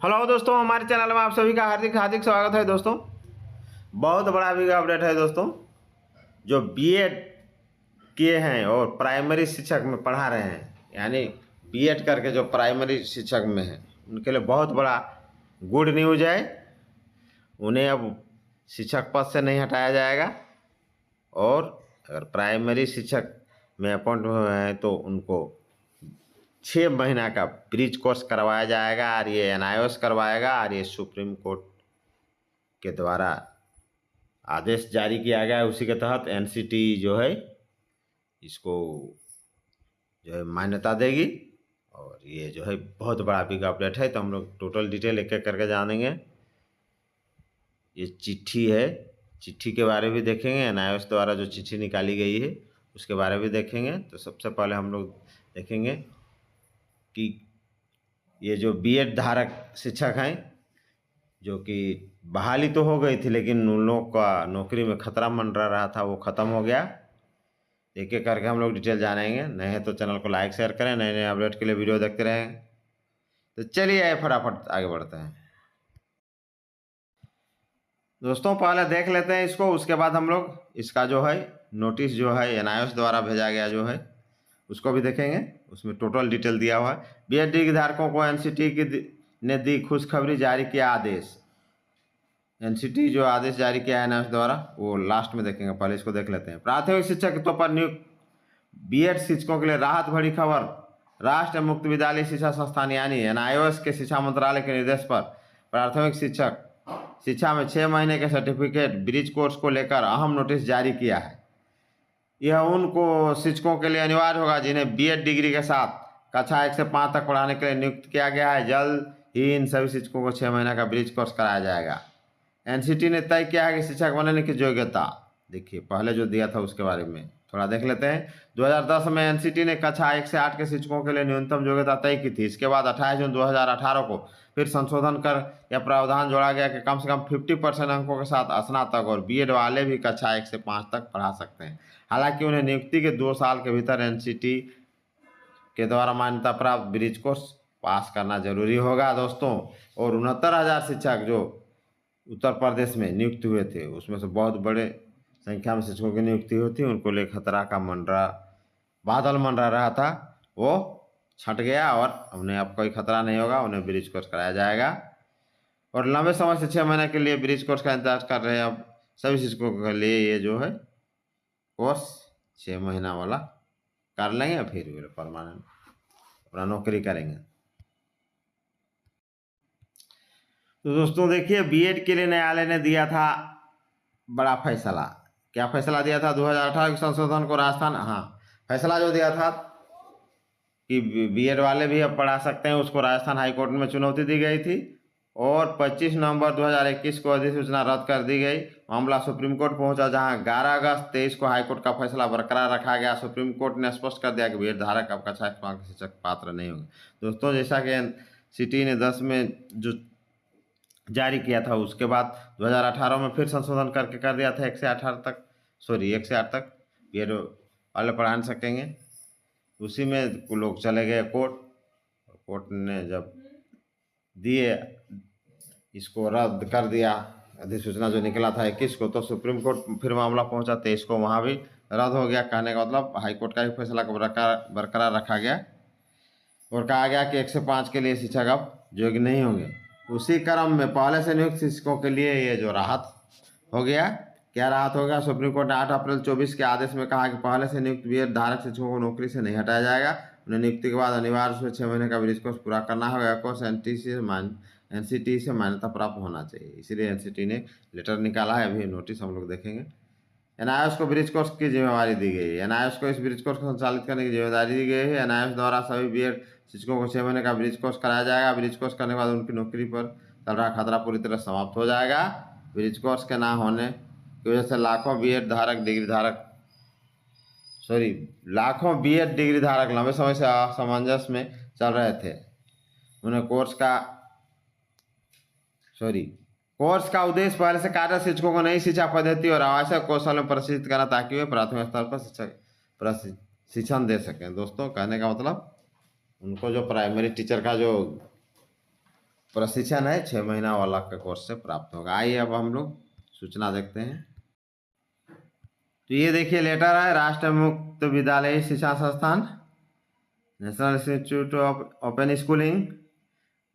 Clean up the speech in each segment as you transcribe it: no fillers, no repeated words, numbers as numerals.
Hello दोस्तों, हमारे channel में आप सभी का हार्दिक हार्दिक स्वागत है। दोस्तों, बहुत बड़ा बिग अपडेट है। दोस्तों, जो बीएड किए हैं और प्राइमरी शिक्षक में पढ़ा रहे हैं, यानी बीएड करके जो प्राइमरी शिक्षक में हैं, उनके लिए बहुत बड़ा गुड न्यूज है। उन्हें अब शिक्षक पद से नहीं हटाया जाएगा और अगर प्राइमरी शिक्षक में अपॉइंट हुए हैं तो उनको 6 महीना का ब्रिज कोर्स करवाया जाएगा और ये एनआईओएस करवाएगा और ये सुप्रीम कोर्ट के द्वारा आदेश जारी किया गया है। उसी के तहत एनसीटी जो है इसको जो है मान्यता देगी और ये जो है बहुत बड़ा बिग अपडेट है। तो हम लोग टोटल डिटेल एक एक करके जानेंगे। ये चिट्ठी है, चिट्ठी के बारे में भी देखेंगे। एनआईओएस द्वारा जो चिट्ठी निकाली गई है उसके बारे में भी देखेंगे। तो सबसे पहले हम लोग देखेंगे कि ये जो बीएड धारक शिक्षक हैं, जो कि बहाली तो हो गई थी लेकिन उन लोगों का नौकरी में खतरा मंडरा रहा था, वो ख़त्म हो गया। एक एक करके हम लोग डिटेल जानेंगे। नए हैं तो चैनल को लाइक शेयर करें, नए नए अपडेट के लिए वीडियो देखते रहें। तो चलिए फटाफट आगे बढ़ते हैं। दोस्तों, पहले देख लेते हैं इसको, उसके बाद हम लोग इसका जो है नोटिस जो है एनआईओएस द्वारा भेजा गया जो है उसको भी देखेंगे। उसमें टोटल डिटेल दिया हुआ है। बीएड डिग्री धारकों को एनसीटी ने दी खुशखबरी, जारी किया आदेश। एनसीटी जो आदेश जारी किया है एनआईओएस द्वारा वो लास्ट में देखेंगे, पहले इसको देख लेते हैं। प्राथमिक शिक्षक के तौर पर नियुक्त बीएड शिक्षकों के लिए राहत भरी खबर। राष्ट्रीय मुक्त विद्यालय शिक्षा संस्थान यानी एनआईओएस के शिक्षा मंत्रालय के निर्देश पर प्राथमिक शिक्षक शिक्षा में 6 महीने के सर्टिफिकेट ब्रिज कोर्स को लेकर अहम नोटिस जारी किया है। यह उनको शिक्षकों के लिए अनिवार्य होगा जिन्हें बीएड डिग्री के साथ कक्षा 1 से 5 तक पढ़ाने के लिए नियुक्त किया गया है। जल्द ही इन सभी शिक्षकों को 6 महीने का ब्रिज कोर्स कराया जाएगा। एनसीटी ने तय किया है कि शिक्षक बनने की योग्यता, देखिए पहले जो दिया था उसके बारे में थोड़ा देख लेते हैं। 2010 में एनसीटी ने कक्षा 1 से 8 के शिक्षकों के लिए न्यूनतम योग्यता तय की थी। इसके बाद 28 जून 2018 को फिर संशोधन कर यह प्रावधान जोड़ा गया कि कम से कम 50% अंकों के साथ स्नातक और बीएड वाले भी कक्षा 1 से 5 तक पढ़ा सकते हैं। हालांकि उन्हें नियुक्ति के 2 साल के भीतर एनसीटी के द्वारा मान्यता प्राप्त ब्रिज कोर्स पास करना जरूरी होगा। दोस्तों, और 69,000 शिक्षक जो उत्तर प्रदेश में नियुक्त हुए थे उसमें से बहुत बड़े संख्या में शिक्षकों की नियुक्ति हुई थी। उनको ले खतरा का बादल मंडरा रहा था, वो छट गया और उन्हें अब कोई खतरा नहीं होगा। उन्हें ब्रिज कोर्स कराया जाएगा और लंबे समय से 6 महीने के लिए ब्रिज कोर्स का इंतजार कर रहे हैं अब सभी शिक्षकों के लिए ये जो है कोर्स 6 महीना वाला कर लेंगे, फिर परमानेंट अपना नौकरी करेंगे। तो दोस्तों देखिए, बीएड के लिए न्यायालय ने दिया था बड़ा फैसला। क्या फैसला दिया था? 2018 के संशोधन को राजस्थान, फैसला जो दिया था कि बीएड वाले भी अब पढ़ा सकते हैं, उसको राजस्थान हाईकोर्ट में चुनौती दी गई थी और 25 नवंबर 2021 को अधिसूचना रद्द कर दी गई। मामला सुप्रीम कोर्ट पहुंचा, जहां 11 अगस्त 23 को हाईकोर्ट का फैसला बरकरार रखा गया। सुप्रीम कोर्ट ने स्पष्ट कर दिया कि बीएड धारक अब कक्षा 1 के शिक्षक पात्र नहीं होंगे। दोस्तों, जैसा कि एनसीटी ने 10 में जो जारी किया था उसके बाद 2018 में फिर संशोधन करके कर दिया था 1 से 8 तक बीएड वाले पढ़ा सकेंगे। उसी में लोग चले गए कोर्ट। कोर्ट ने जब दिए इसको रद्द कर दिया, अधिसूचना जो निकला था 21 को, तो सुप्रीम कोर्ट फिर मामला पहुंचा 23 को, वहाँ भी रद्द हो गया। कहने का मतलब हाईकोर्ट का ही फैसला को बरकरार रखा गया और कहा गया कि 1 से 5 के लिए शिक्षक अब योग्य नहीं होंगे। उसी क्रम में पहले से नियुक्त शिक्षकों के लिए ये जो राहत हो गया, क्या राहत हो गया? सुप्रीम कोर्ट ने 8 अप्रैल 24 के आदेश में कहा कि पहले से नियुक्त बीएड धारक शिक्षकों को नौकरी से नहीं हटाया जाएगा। उन्हें नियुक्ति के बाद अनिवार्य रूप से 6 महीने का ब्रिज कोर्स पूरा करना होगा। कोर्स एनसीटी से मान्यता प्राप्त होना चाहिए, इसीलिए एनसीटी ने लेटर निकाला है। अभी नोटिस हम लोग देखेंगे। एनआईओएस को ब्रिज कोर्स की जिम्मेवारी दी गई है। एनआईओएस को इस ब्रिज कोर्स को संचालित करने की जिम्मेदारी दी गई है। एनआईओएस द्वारा सभी बीएड शिक्षकों को 6 महीने का ब्रिज कोर्स कराया जाएगा। ब्रिज कोर्स करने के बाद उनकी नौकरी पर चल रहा खतरा पूरी तरह समाप्त हो जाएगा। ब्रिज कोर्स के ना होने की वजह से लाखों बीएड डिग्री धारक लंबे समय से असमंजस में चल रहे थे। उन्हें कोर्स का उद्देश्य पहले से कार्यरत शिक्षकों को नई शिक्षा पद्धति और आवश्यक कौशल में प्रशिक्षित करना, ताकि वे प्राथमिक स्तर पर प्रशिक्षण दे सकें। दोस्तों, कहने का मतलब उनको जो प्राइमरी टीचर का जो प्रशिक्षण है 6 महीना वाला का कोर्स से प्राप्त होगा। आइए अब हम लोग सूचना देखते हैं। तो ये देखिए लेटर है, राष्ट्र मुक्त विद्यालय शिक्षा संस्थान National institute of open Schooling,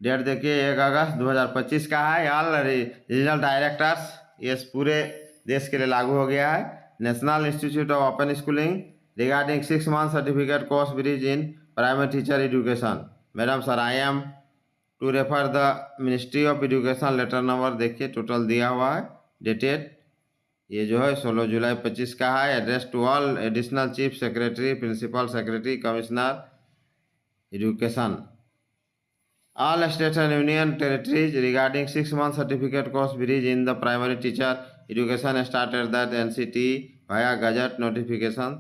date देखिए 1 अगस्त 2025 का है। ऑल रीजनल डायरेक्टर्स, ये पूरे देश के लिए लागू हो गया है। National institute of open schooling regarding 6 month certificate course bridge in primary teacher education. Madam sir I am to refer the ministry of education letter number देखिए टोटल दिया हुआ है, डेटेड ये जो है 16 जुलाई 25 का है। Address to all additional chief secretary, principal secretary, commissioner education all states and union territories regarding 6 month certificate course bridge in the primary teacher education started that NCT via gazette notification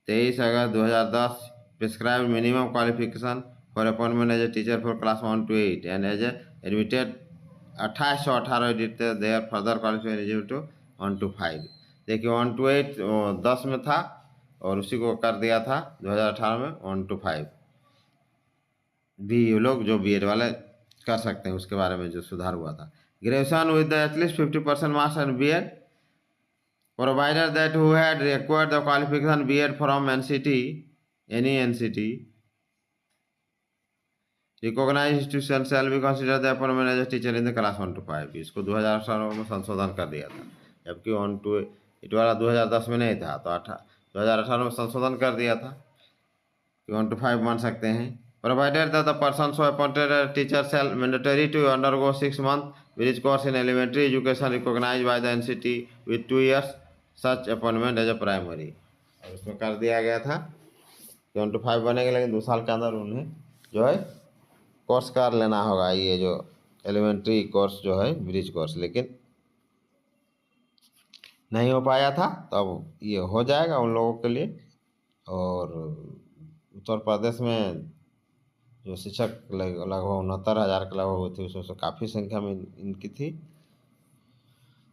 23 August 2010 prescribed minimum qualification for appointment as a teacher for class 1 to 8 and as a admitted 2818 edited their further qualification to 1 to 5। देखिए 1 to 8 10 में था और उसी को कर दिया था 2018 में 1 to 5 भी ये लोग जो बीएड वाले कर सकते हैं, उसके बारे में जो सुधार हुआ था। Graduation with at least 50% marks and BEd provided that who had required the qualification BEd from NCT any NCT recognise institution shall be consider the appointment as a teacher in the class 1 to 5। इसको 2018 में संशोधन कर दिया था, जबकि 1 to 8 वाला 2010 में नहीं था, तो 2018 में संशोधन कर दिया था कि 1 to 5 मान सकते हैं। Provided that the person so appointed as teacher shall mandatory to undergo 6 month bridge course in elementary education recognized by the NCT with 2 years such appointment as a primary। और उसमें कर दिया गया था कि 1 to 5 बनेंगे, लेकिन 2 साल के अंदर उन्हें जो है कोर्स कर लेना होगा, ये जो एलिमेंट्री कोर्स जो है ब्रिज कोर्स, लेकिन नहीं हो पाया था, तो अब ये हो जाएगा उन लोगों के लिए। और उत्तर प्रदेश में जो शिक्षक लगभग 69,000 के लगभग हुई थी, उसमें से काफ़ी संख्या में इनकी थी।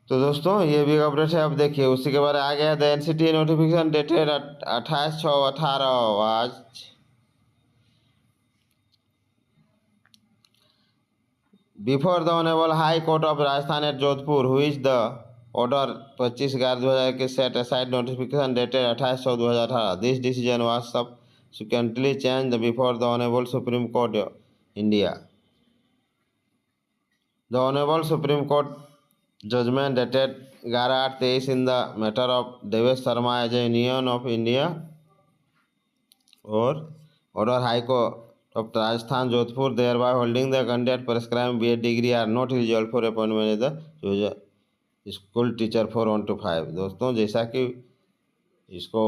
तो दोस्तों ये भी अपडेट है। अब देखिए उसी के बारे में आ गया द एनसीटी नोटिफिकेशन डेटेड 28/6/18 आज before the honourable high court of Rajasthan at Jodhpur हुई the order 25/11/2021 set aside notification dated 28/6/2018। This decision was subsequently changed before the Honorable Supreme Court India। The Honorable Supreme Court judgment dated 11/8/23 in the matter of Devesh Sharma as a Union of India और Order High Court of Rajasthan Jodhpur thereby holding the candidate prescribed BA degree are not eligible for appointment as the school teacher for 1 to 5। दोस्तों जैसा कि इसको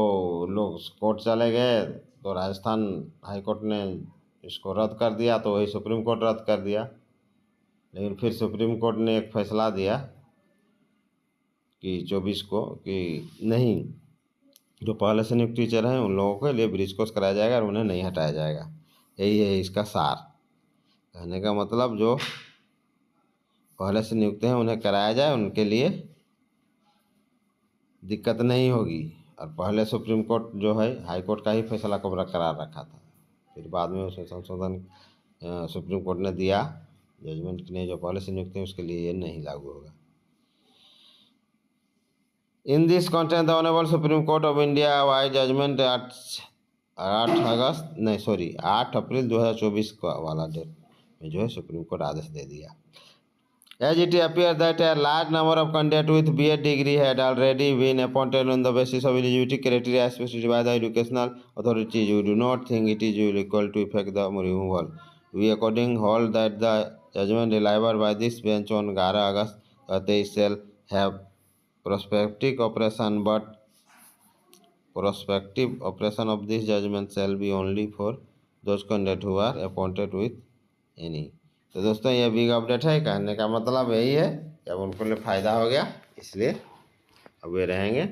लोग court चले गए तो Rajasthan high court ने इसको रद्द कर दिया, तो वही सुप्रीम कोर्ट रद्द कर दिया। लेकिन फिर सुप्रीम कोर्ट ने एक फैसला दिया कि 24 को कि नहीं, जो पहले से नियुक्त टीचर हैं उन लोगों के लिए ब्रिज कोर्स कराया जाएगा और उन्हें नहीं हटाया जाएगा। यही है इसका सार। कहने का मतलब जो पहले से नियुक्त हैं उन्हें कराया जाए, उनके लिए दिक्कत नहीं होगी। और पहले सुप्रीम कोर्ट जो है हाई कोर्ट का ही फैसला को बरकरार रखा था, फिर बाद में उसमें संशोधन सुप्रीम कोर्ट ने दिया जजमेंट ने जो पहले से नियुक्त है उसके लिए ये नहीं लागू होगा। In this content the honourable supreme court of India vide judgement 8 April 2024 का वाला डेट में जो है सुप्रीम कोर्ट आदेश दे दिया। As it appears that a large number of candidates with BEd degree had already been appointed on the basis of eligibility criteria specified by the educational authorities, we do not think it is equal to effect the removal. We accordingly hold that the judgment delivered by this bench on 11 August 2023 shall have prospective operation, but prospective operation of this judgment shall be only for those candidates who are appointed with any। तो दोस्तों ये big update है। कहने का मतलब यही है कि अब उनको लिए फ़ायदा हो गया, इसलिए अब वे रहेंगे।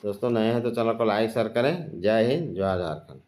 दोस्तों नए हैं तो चैनल को लाइक शेयर करें। जय हिंद, जय झारखंड।